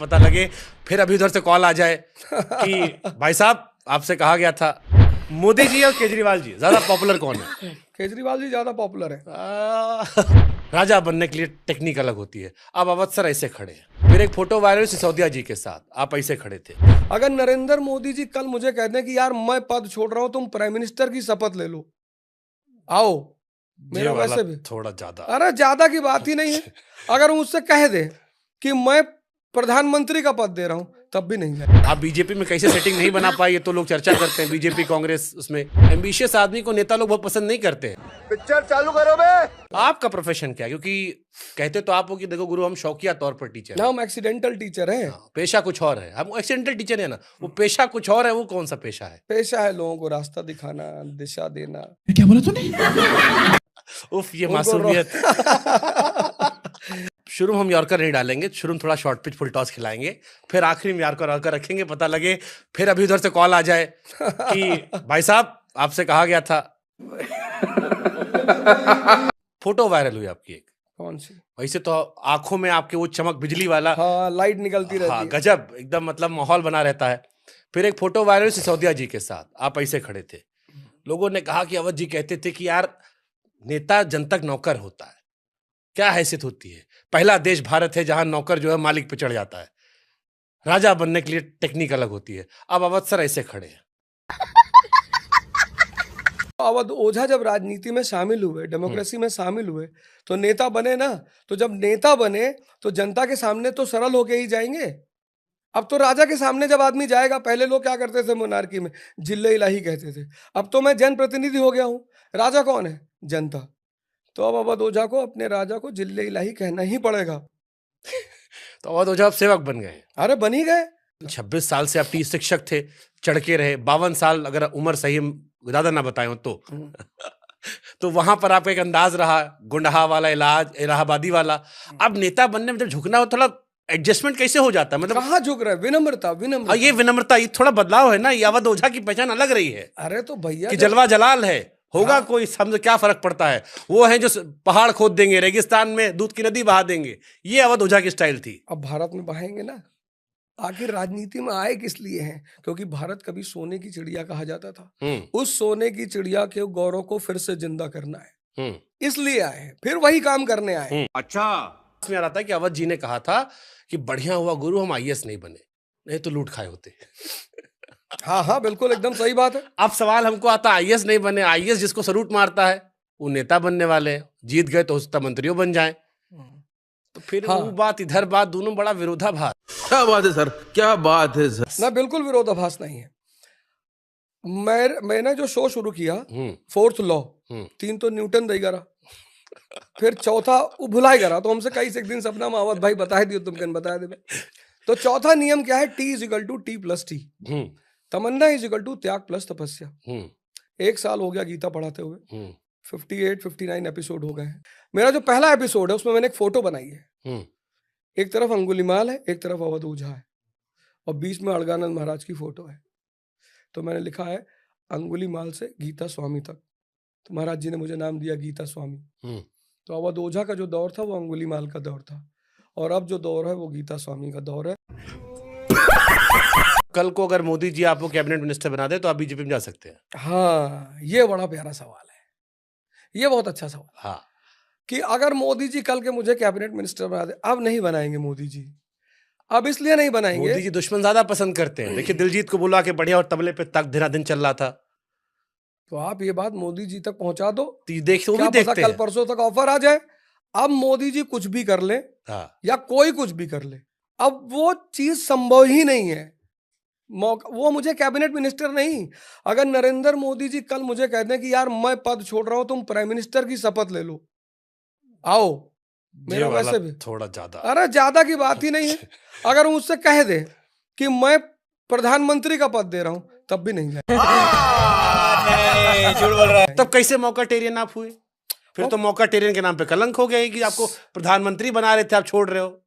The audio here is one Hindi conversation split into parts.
पता लगे, फिर अभी उधर से कॉल आ जाए कि भाई साहब आपसे कहा गया था। मोदी जी और केजरीवाल जी ज्यादा पॉपुलर कौन है? केजरीवाल जी ज्यादा पॉपुलर है। राजा बनने के लिए टेक्निक अलग होती है। अब अवध सर ऐसे खड़े हैं, फिर एक फोटो वायरल सिसोदिया जी के साथ, आप ऐसे खड़े थे। अगर नरेंद्र मोदी जी कल मुझे कहते हैं कि यार मैं पद छोड़ रहा हूं, तुम प्राइम मिनिस्टर की शपथ ले लो, आओ, ये मेरा वाला वैसे भी थोड़ा ज्यादा। अरे ज्यादा की बात ही नहीं है। अगर मुझसे कह दे कि मैं प्रधानमंत्री का पद दे रहा हूं, तब भी नहीं जाए। आप बीजेपी में कैसे सेटिंग नहीं बना पाए, ये तो लोग चर्चा करते हैं। बीजेपी कांग्रेस, उसमें एम्बिशियस आदमी को नेता लोग बहुत पसंद नहीं करते हैं। पिक्चर चालू करो बे। आपका प्रोफेशन क्या है? क्योंकि कहते तो आप हो कि देखो गुरु हम शौकिया तौर पर टीचर ना हैं। हम एक्सीडेंटल टीचर हैं। पेशा कुछ और है। हम एक्सीडेंटल टीचर है ना, वो पेशा कुछ और है। वो कौन सा पेशा है? पेशा है लोगों को रास्ता दिखाना, दिशा देना। क्या बोला तूने? उफ, ये उनको मासूमियत। शुरू में हम यॉर्कर नहीं डालेंगे, शुरू में थोड़ा शॉर्ट पिच फुल टॉस खिलाएंगे, फिर आखिरी में यॉर्कर वॉर्कर रखेंगे, पता लगे फिर अभी उधर से कॉल आ जाए कि भाई साहब आपसे कहा गया था। फोटो वायरल हुई आपकी एक, कौन सी? वैसे तो आंखों में आपके वो चमक बिजली वाला, हाँ, लाइट निकलती रहती हाँ है। गजब, एकदम मतलब माहौल बना रहता है। फिर एक फोटो वायरल सिसोदिया जी के साथ, आप ऐसे खड़े थे। लोगों ने कहा कि अवध जी कहते थे कि यार नेता जनता का नौकर होता है। क्या हैसियत होती है? पहला देश भारत है जहां नौकर जो है मालिक पे चढ़ जाता है। राजा बनने के लिए टेक्निक अलग होती है। अब अवध सर ऐसे खड़े हैं। अवध ओझा जब राजनीति में शामिल हुए, डेमोक्रेसी में शामिल हुए, तो नेता बने ना। तो जब नेता बने तो जनता के सामने तो सरल होके ही जाएंगे। अब तो राजा के सामने जब आदमी जाएगा, पहले लोग क्या करते थे मोनार्की में, जिल्ले इलाही कहते थे। अब तो मैं जनप्रतिनिधि हो गया हूं, राजा कौन है? जनता। तो अब अवध ओझा को अपने राजा को जिल्ले इलाही कहना ही पड़ेगा। तो अवध ओझा अब सेवक बन गए। अरे बन ही गए। 26 साल से आप टी शिक्षक थे, चढ़ के रहे। 52 साल अगर उम्र सही ज्यादा ना बताए हो तो तो वहां पर आपका एक अंदाज रहा, गुंडहा वाला इलाज, इलाहाबादी वाला। अब नेता बनने में जब झुकना हो, थोड़ा एडजस्टमेंट कैसे हो जाता है? मतलब कहाँ झुक रहा है? विनम्रता, विनम्रता। ये विनम्रता, ये थोड़ा बदलाव है ना। ये अवध ओझा की पहचान अलग रही है अरे तो भैया कि जलवा जलाल है, होगा हाँ। कोई, समझ क्या फर्क पड़ता है। वो है जो पहाड़ खोद देंगे, रेगिस्तान में दूध की नदी बहा देंगे। ये अवध ओझा की स्टाइल थी। अब भारत में बहाएंगे ना। आखिर राजनीति में आए किस लिए हैं? क्योंकि भारत कभी सोने की चिड़िया कहा जाता था। उस सोने की चिड़िया के गौरव को फिर से जिंदा करना है, इसलिए आए हैं, फिर वही काम करने आए हैं। अच्छा, इसमें आ रहा था कि अवध जी ने कहा था कि बढ़िया हुआ गुरु हम आईएएस नहीं बने, नहीं तो लूट खाए होते। हाँ हाँ, बिल्कुल एकदम सही बात है। अब सवाल हमको आता, आईएएस नहीं बने, आईएएस जिसको सलूट मारता है वो नेता बनने वाले हैं। जीत गए तो हो सकता मंत्रियों बन जाए। तो फिर हाँ। वो बात इधर बात, दोनों बड़ा विरोधाभास। क्या बात है सर, क्या बात है सर। ना बिल्कुल विरोधाभास नहीं है। मैंने जो शो शुरू किया, फोर्थ लॉ, 3 तो न्यूटन दई करा, फिर चौथा वो भुलाई करा। तो हमसे कई से एक दिन सपना मावत भाई बताए दियो, तुम कन बताए दे। तो चौथा नियम क्या है? T is equal to T plus T. तमन्ना इज इक्वल टू त्याग प्लस तपस्या। 1 साल हो गया गीता पढ़ाते हुए, 58-59 एपिसोड हो गए हैं। मेरा जो पहला एपिसोड है उसमें मैंने एक फोटो बनाई है। एक तरफ अंगुलीमाल है, एक तरफ अवध ओझा है, और बीच में अड़गानंद महाराज की फोटो है। तो मैंने लिखा है अंगुलीमाल से गीता स्वामी तक। तो महाराज जी ने मुझे नाम दिया गीता स्वामी। तो अवध ओझा का जो दौर था वो अंगुलीमाल का दौर था, और अब जो दौर है वो गीता स्वामी का दौर है। कल को अगर मोदी जी आपको कैबिनेट मिनिस्टर बना दे तो आप बीजेपी में जा सकते हैं? हाँ, ये बड़ा प्यारा सवाल है, ये बहुत अच्छा सवाल। हाँ, कि अगर मोदी जी कल के मुझे कैबिनेट मिनिस्टर बना दे, अब नहीं बनाएंगे मोदी जी। अब इसलिए नहीं बनाएंगे, मोदी जी दुश्मन ज्यादा पसंद करते हैं। देखिए दिलजीत को बुला के बढ़िया, और तबले पे तक दिन चल रहा था। तो आप ये बात मोदी जी तक पहुंचा दो, देखो क्या भी पता देखते कल हैं। परसों तक ऑफर आ जाए। अब मोदी जी कुछ भी कर ले, हाँ, या कोई कुछ भी कर ले, अब वो चीज संभव ही नहीं है। वो मुझे कैबिनेट मिनिस्टर नहीं। अगर नरेंद्र मोदी जी कल मुझे कहते हैं कि यार मैं पद छोड़ रहा हूं, तुम प्राइम मिनिस्टर की शपथ ले लो, आओ, मेरा ये वाला वैसे भी थोड़ा ज्यादा। अरे ज्यादा की बात ही नहीं है। अगर मुझसे कह दे कि मैं प्रधानमंत्री का पद दे रहा हूं, तब भी नहीं जाए। झूठ बोल रहा है। तब कैसे मौका टेरियन आप हुए? फिर तो मौका टेरियन के नाम पे कलंक हो गया कि आपको प्रधानमंत्री बना रहे थे, आप छोड़ रहे हो।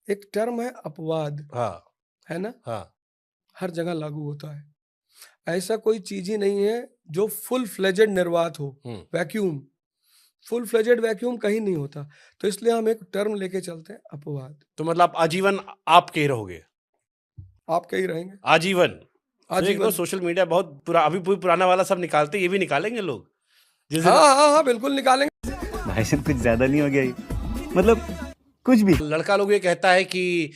एक टर्म है अपवाद, हाँ, है ना, हाँ, हर जगह लागू होता है। ऐसा कोई चीज ही नहीं है जो फुल फ्लेजेड निर्वात हो, वैक्यूम। फुल फ्लेजेड वैक्यूम कहीं नहीं होता, तो इसलिए हम एक टर्म लेके चलते हैं, अपवाद। तो मतलब आप आजीवन आप के ही रहोगे? आप कहीं रहेंगे आजीवन? तो एक आजीवन। सोशल मीडिया बहुत अभी पुराना वाला सब निकालते, ये भी निकालेंगे लोग जिस दिन हाँ हाँ हाँ, बिल्कुल निकालेंगे। भाई साहब कुछ ज्यादा नहीं हो गया ये? मतलब कुछ भी। लड़का लोग ये कहता है कि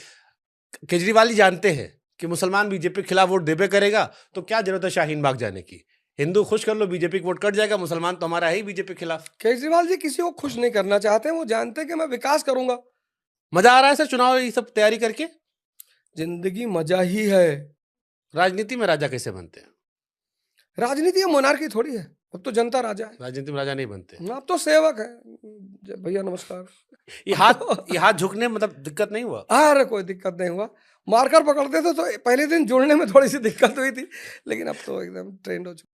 केजरीवाल जी जानते हैं कि मुसलमान बीजेपी के खिलाफ वोट देबे करेगा, तो क्या जरूरत है शाहीन बाग जाने की? हिंदू खुश कर लो, बीजेपी को वोट कट जाएगा, मुसलमान तो हमारा है ही बीजेपी के खिलाफ। केजरीवाल जी किसी को खुश नहीं करना चाहते हैं, वो जानते हैं कि मैं विकास करूंगा। मजा आ रहा है सर चुनाव ये सब तैयारी करके? जिंदगी मजा ही है। राजनीति में राजा कैसे बनते हैं? राजनीति मोनार्की थोड़ी है, अब तो जनता राजा है। राजनीति में राजा नहीं बनते। आप तो सेवक है। भैया नमस्कार। ये हाथ झुकने में मतलब दिक्कत नहीं हुआ? अरे कोई दिक्कत नहीं हुआ, मार्कर पकड़ते थे तो पहले दिन जोड़ने में थोड़ी सी दिक्कत हुई थी, लेकिन अब तो एकदम ट्रेंड हो चुका।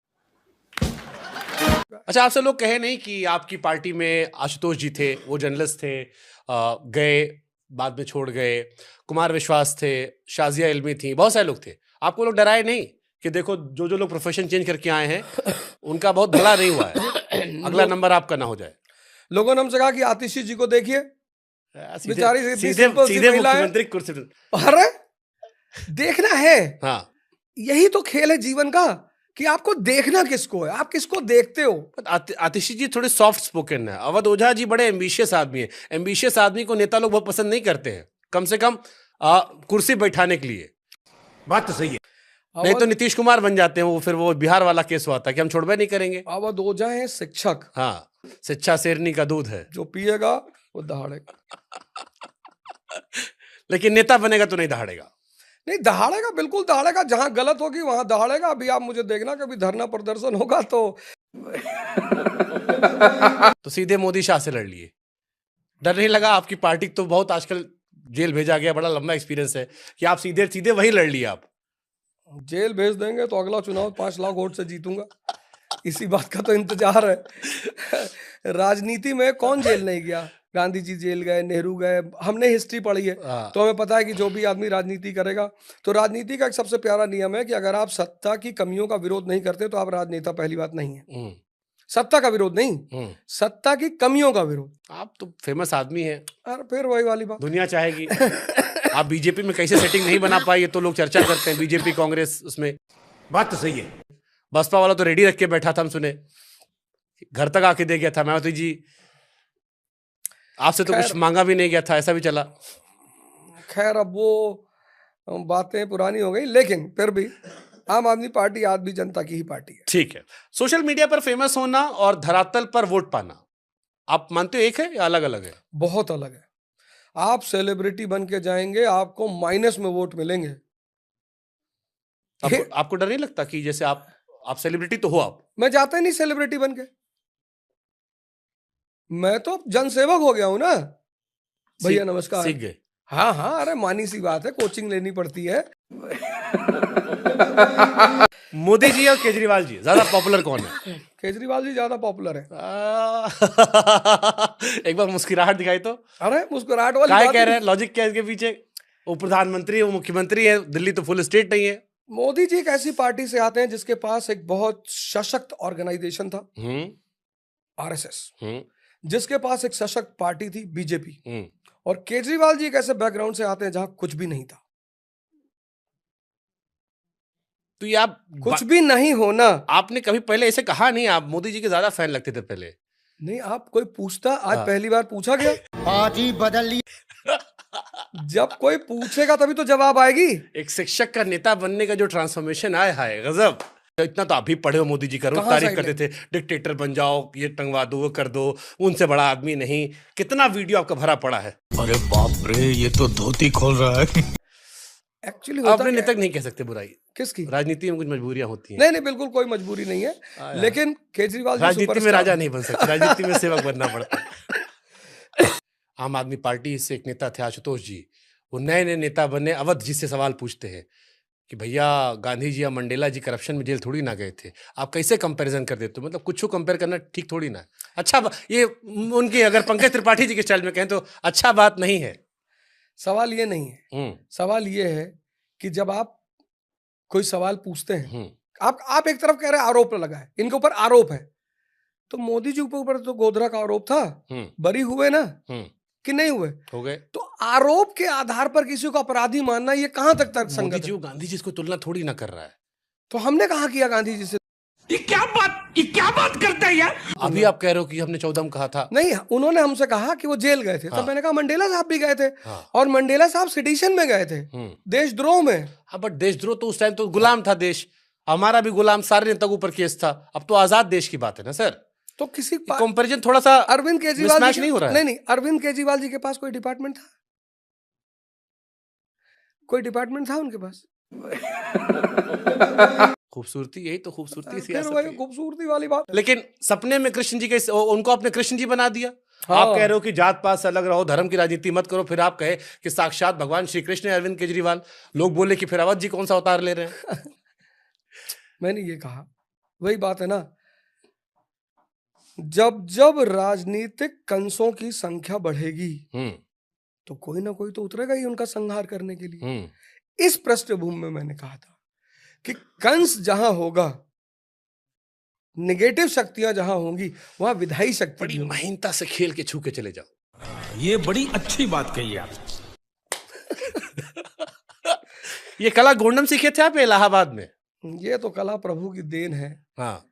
अच्छा, आपसे लोग कहे नहीं कि आपकी पार्टी में आशुतोष जी थे, वो जर्नलिस्ट थे, गए, बाद में छोड़ गए, कुमार विश्वास थे, शाजिया इल्मी थी, बहुत सारे लोग थे, आपको लोग डराए नहीं कि देखो जो जो लोग प्रोफेशन चेंज करके आए हैं उनका बहुत भला नहीं हुआ है, अगला नंबर आपका ना हो जाए? लोगों ने हमसे कहा कि आतिशी जी को देखिए, बेचारी सीधे सीधी सीधे simple सी सीधे महिला है। मुख्यमंत्री की कुर्सी पे। अरे देखना है, हाँ, यही तो खेल है जीवन का कि आपको देखना किसको है, आप किसको देखते हो। आतिशी जी थोड़े सॉफ्ट स्पोकन है, अवध ओझा जी बड़े एम्बिशियस आदमी है, एम्बिशियस आदमी को नेता लोग बहुत पसंद नहीं करते हैं, कम से कम कुर्सी बैठाने के लिए। बात तो सही है। नहीं तो नीतीश कुमार बन जाते हैं वो, फिर वो बिहार वाला केस हुआ था कि हम छोड़बे नहीं करेंगे। अवध ओझा है शिक्षक, हाँ, शिक्षा शेरनी का दूध है, जो पिएगा वो दहाड़ेगा। लेकिन नेता बनेगा तो नहीं दहाड़ेगा। नहीं दहाड़ेगा, बिल्कुल दहाड़ेगा, जहां गलत होगी वहां दहाड़ेगा। अभी आप मुझे देखना, कभी धरना प्रदर्शन होगा तो तो सीधे मोदी शाह से लड़ लिए, डर नहीं लगा? आपकी पार्टी तो बहुत आजकल जेल भेजा गया, बड़ा लंबा एक्सपीरियंस है कि आप सीधे सीधे वही लड़ लिए। आप जेल भेज देंगे तो अगला चुनाव 5 लाख वोट से जीतूंगा, इसी बात का तो इंतजार है। राजनीति में कौन जेल नहीं गया? गांधी जी जेल गए, नेहरू गए, हमने हिस्ट्री पढ़ी है तो हमें पता है कि जो भी आदमी राजनीति करेगा, तो राजनीति का एक सबसे प्यारा नियम है कि अगर आप सत्ता की कमियों का विरोध नहीं करते तो आप राजनेता पहली बात नहीं है। सत्ता का विरोध नहीं, सत्ता की कमियों का विरोध। आप तो फेमस आदमी हैं, अरे फिर वही वाली बात, दुनिया चाहेगी। आप बीजेपी में कैसे सेटिंग नहीं बना पाई, ये तो लोग चर्चा करते हैं, बीजेपी कांग्रेस उसमें। बात तो सही है। बसपा वाला तो रेडी रख के बैठा था, हम सुने, घर तक आके दे गया था। मायावती जी आपसे तो कुछ मांगा भी नहीं गया था, ऐसा भी चला। खैर अब वो बातें पुरानी हो गई, लेकिन फिर भी आम आदमी पार्टी आज भी जनता की ही पार्टी है। ठीक है, सोशल मीडिया पर फेमस होना और धरातल पर वोट पाना, आप मानते हो एक है या अलग अलग है? बहुत अलग है। आप सेलिब्रिटी बन के जाएंगे, आपको माइनस में वोट मिलेंगे। आपको डर नहीं लगता कि जैसे आप सेलिब्रिटी तो हो, आप? मैं जाता ही नहीं सेलिब्रिटी बन के, मैं तो जनसेवक हो गया हूं ना। भैया नमस्कार। सीख गए? हाँ हाँ, अरे मानी सी बात है, कोचिंग लेनी पड़ती है। मोदी जी और केजरीवाल जी ज्यादा पॉपुलर कौन है? केजरीवाल जी ज्यादा पॉपुलर है। एक बार मुस्कुराहट दिखाई तो। अरे मुस्कुराहट वाली क्या बात कह ही रहे हैं, लॉजिक क्या है इसके पीछे? वो प्रधानमंत्री, वो मुख्यमंत्री है, दिल्ली तो फुल स्टेट नहीं है। मोदी जी एक ऐसी पार्टी से आते हैं जिसके पास एक बहुत सशक्त ऑर्गेनाइजेशन था, आरएसएस, जिसके पास एक सशक्त पार्टी थी, बीजेपी। और केजरीवाल जी एक ऐसे बैकग्राउंड से आते हैं जहां कुछ भी नहीं था। तो ये आप कुछ भी नहीं होना। आपने कभी पहले ऐसे कहा नहीं, आप मोदी जी के ज्यादा फैन लगते थे पहले। नहीं, आप कोई पूछता, आज पहली बार पूछा गया, पार्टी बदल ली। जब कोई पूछेगा तभी तो जवाब आएगी। एक शिक्षक का नेता बनने का जो ट्रांसफॉर्मेशन आया है, गजब। इतना तो आप भी पढ़े हो मोदी जी का, रोज कहाँ तारीफ से करते थे, डिक्टेटर बन जाओ, ये टंगवा दो, वो कर दो, उनसे बड़ा आदमी नहीं। कितना वीडियो आपका भरा पड़ा है। अरे बाप रे, ये तो धोती खोल रहा है। एक्चुअली अपने नेता नहीं कह सकते बुराई, किसकी? राजनीति में कुछ मजबूरियां होती हैं। नहीं नहीं, बिल्कुल कोई मजबूरी नहीं है, लेकिन केजरीवाल जी राजनीति में सुपरस्टार। राजा नहीं बन सकते, राजनीति में सेवक बनना पड़ता है। आम आदमी पार्टी से एक नेता थे आशुतोष जी, वो नए नए नेता बने, अवध जी से सवाल पूछते हैं कि भैया गांधी जी या मंडेला जी करप्शन में जेल थोड़ी ना गए थे, आप कैसे कंपैरिजन कर देते हो? मतलब कुछ कंपेयर करना ठीक थोड़ी ना है। अच्छा, ये उनके अगर पंकज त्रिपाठी जी के स्टाइल में कहें तो अच्छा बात नहीं है। सवाल ये नहीं है, सवाल ये है कि जब आप कोई सवाल पूछते हैं, आप एक तरफ कह रहे हैं आरोप लगा है, इनके ऊपर आरोप है, तो मोदी जी के ऊपर तो गोधरा का आरोप था, बरी हुए ना कि नहीं हुए? हो गए। तो आरोप के आधार पर किसी को अपराधी मानना ये कहां तक मोदी तर्कसंगत जी है? को गांधी जी को तुलना थोड़ी ना कर रहा है। तो हमने कहा किया गांधी जी से? ये क्या बात करता है यार? अभी आप कह रहे हो कि हमने 14 में कहा था। नहीं, उन्होंने हमसे कहा कि वो जेल गए थे, हाँ। तब मैंने कहा मंडेला साहब भी गए थे, हाँ। और मंडेला साहब सिडिशन में गए थे, देशद्रोह में। हाँ, बट देशद्रोह तो उस टाइम तो गुलाम था देश, हमारा भी गुलाम, सारे नेताओं के ऊपर केस था। अब तो आजाद देश की बात है ना सर। तो किसी कंपैरिजन थोड़ा सा अरविंद केजरीवाल mismatch जी नहीं हो रहा है। नहीं, अरविंद केजरीवाल जी के पास कोई डिपार्टमेंट था? कोई डिपार्टमेंट था उनके पास? खूबसूरती, यही तो खूबसूरती फिर सियासत वही है। खूबसूरती वाली बात। लेकिन सपने में कृष्ण जी के उनको आपने कृष्ण जी बना दिया। हाँ। आप कह रहे हो कि जात पात से अलग रहो, धर्म की राजनीति मत करो, फिर आप कहे कि साक्षात भगवान श्री कृष्ण है अरविंद केजरीवाल। लोग बोले कि फिर अवध जी कौन सा अवतार ले रहे हैं। मैंने ये कहा, वही बात है ना, जब जब राजनीतिक कंसों की संख्या बढ़ेगी तो कोई ना कोई तो उतरेगा ही उनका संहार करने के लिए। इस पृष्ठभूमि में मैंने कहा था कि कंस जहां होगा, नेगेटिव शक्तियां जहां होंगी, वहां विधायी शक्ति बड़ी भी होगी। महीनता से खेल के छू के चले जाओ। ये बड़ी अच्छी बात कही आप। ये कला गोंडम सीखे थे आप इलाहाबाद में? ये तो कला प्रभु की देन है। हाँ,